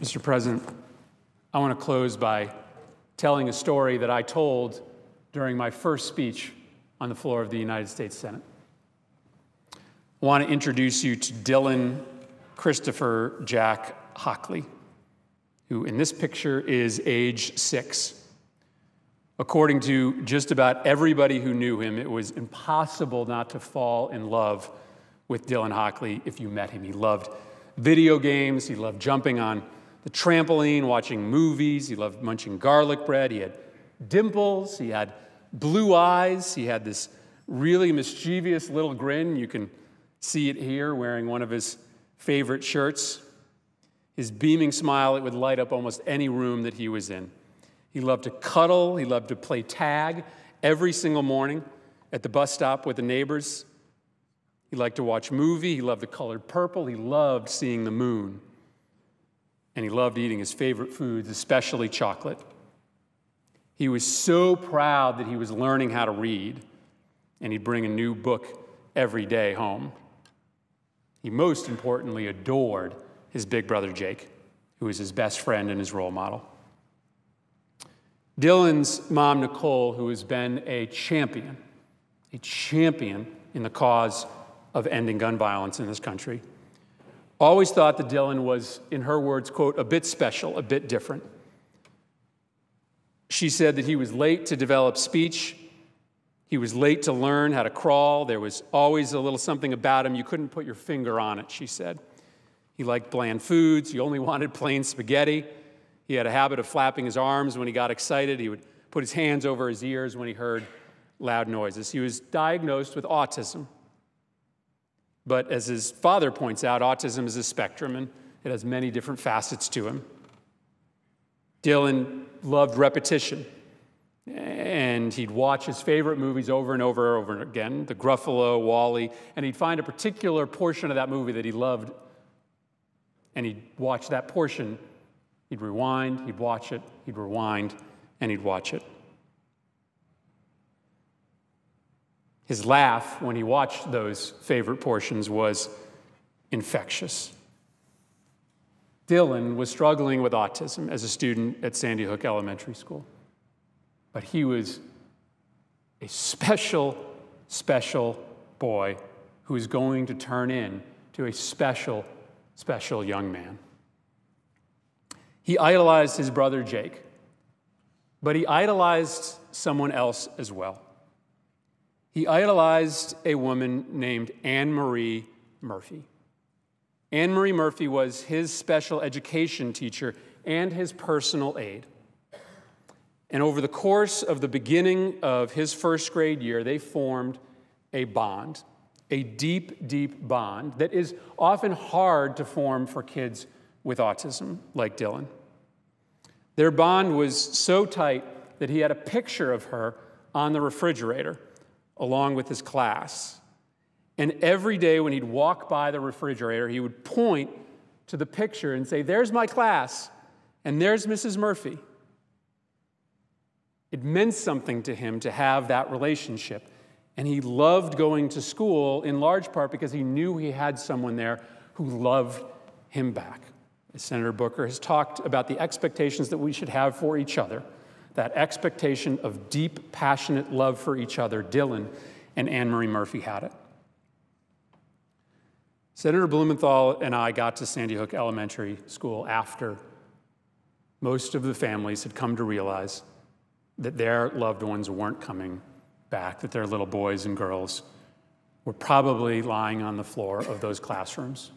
Mr. President, I want to close by telling a story that I told during my first speech on the floor of the United States Senate. I want to introduce you to Dylan Christopher Jack Hockley, who in this picture is age 6. According to just about everybody who knew him, it was impossible not to fall in love with Dylan Hockley if you met him. He loved video games, he loved jumping on the trampoline, watching movies, he loved munching garlic bread, he had dimples, he had blue eyes, he had this really mischievous little grin. You can see it here wearing one of his favorite shirts. His beaming smile, it would light up almost any room that he was in. He loved to cuddle, he loved to play tag every single morning at the bus stop with the neighbors. He liked to watch movies, he loved the colored purple, he loved seeing the moon. And he loved eating his favorite foods, especially chocolate. He was so proud that he was learning how to read, and he'd bring a new book every day home. He most importantly adored his big brother Jake, who was his best friend and his role model. Dylan's mom, Nicole, who has been a champion in the cause of ending gun violence in this country, always thought that Dylan was, in her words, quote, a bit special, a bit different. She said that he was late to develop speech. He was late to learn how to crawl. There was always a little something about him. You couldn't put your finger on it, she said. He liked bland foods. He only wanted plain spaghetti. He had a habit of flapping his arms when he got excited. He would put his hands over his ears when he heard loud noises. He was diagnosed with autism. But as his father points out, autism is a spectrum, and it has many different facets to him. Dylan loved repetition, and he'd watch his favorite movies over and over again, the Gruffalo, Wall-E, and he'd find a particular portion of that movie that he loved, and he'd watch that portion. He'd rewind, he'd watch it, he'd rewind, and he'd watch it. His laugh when he watched those favorite portions was infectious. Dylan was struggling with autism as a student at Sandy Hook Elementary School. But he was a special, special boy who is going to turn into a special, special young man. He idolized his brother Jake, but he idolized someone else as well. He idolized a woman named Anne Marie Murphy. Anne Marie Murphy was his special education teacher and his personal aide. And over the course of the beginning of his first grade year, they formed a bond, a deep, deep bond that is often hard to form for kids with autism like Dylan. Their bond was so tight that he had a picture of her on the refrigerator along with his class. And every day when he'd walk by the refrigerator, he would point to the picture and say, "There's my class, and there's Mrs. Murphy." It meant something to him to have that relationship. And he loved going to school in large part because he knew he had someone there who loved him back. As Senator Booker has talked about the expectations that we should have for each other, that expectation of deep, passionate love for each other, Dylan and Anne Marie Murphy had it. Senator Blumenthal and I got to Sandy Hook Elementary School after most of the families had come to realize that their loved ones weren't coming back, that their little boys and girls were probably lying on the floor of those classrooms.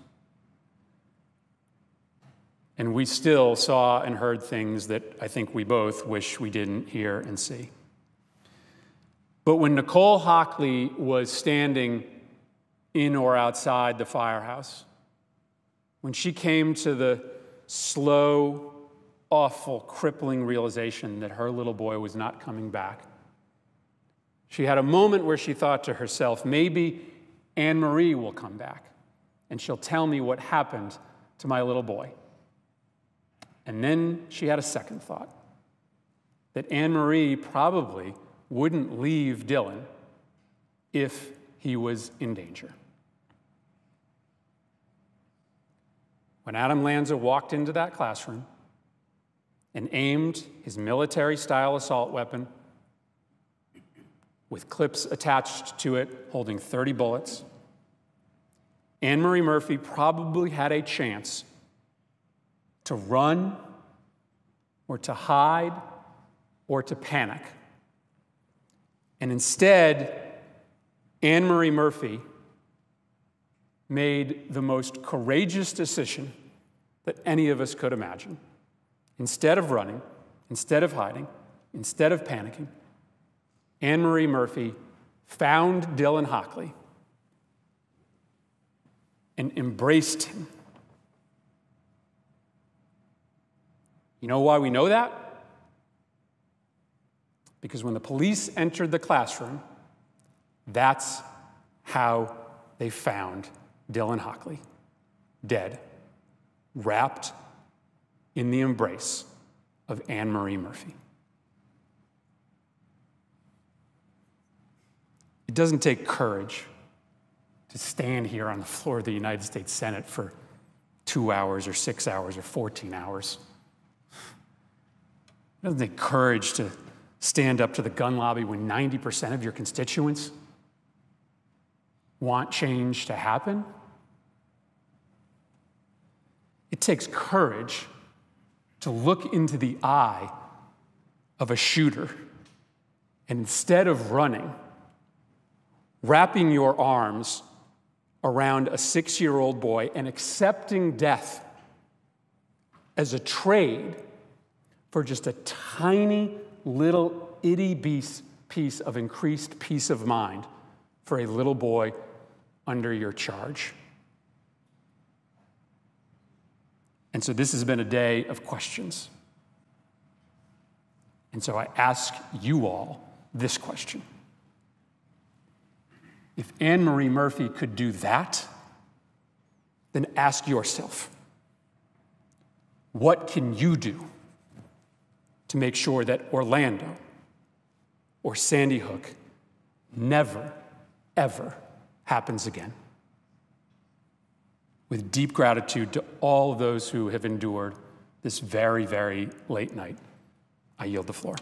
And we still saw and heard things that I think we both wish we didn't hear and see. But when Nicole Hockley was standing in or outside the firehouse, when she came to the slow, awful, crippling realization that her little boy was not coming back, she had a moment where she thought to herself, maybe Anne Marie will come back, and she'll tell me what happened to my little boy. And then she had a second thought, that Anne Marie probably wouldn't leave Dylan if he was in danger. when Adam Lanza walked into that classroom and aimed his military-style assault weapon with clips attached to it holding 30 bullets, Anne Marie Murphy probably had a chance to run or to hide or to panic. And instead, Anne Marie Murphy made the most courageous decision that any of us could imagine. Instead of running, instead of hiding, instead of panicking, Anne Marie Murphy found Dylan Hockley and embraced him. You know why we know that? Because when the police entered the classroom, that's how they found Dylan Hockley, dead, wrapped in the embrace of Anne Marie Murphy. It doesn't take courage to stand here on the floor of the United States Senate for 2 hours or 6 hours or 14 hours. It doesn't take courage to stand up to the gun lobby when 90% of your constituents want change to happen. It takes courage to look into the eye of a shooter and instead of running, wrapping your arms around a 6-year-old boy and accepting death as a trade for just a tiny little itty piece of increased peace of mind for a little boy under your charge. And so this has been a day of questions. And so I ask you all this question. If Anne Marie Murphy could do that, then ask yourself, what can you do to make sure that Orlando or Sandy Hook never, ever happens again? With deep gratitude to all those who have endured this very, very late night, I yield the floor.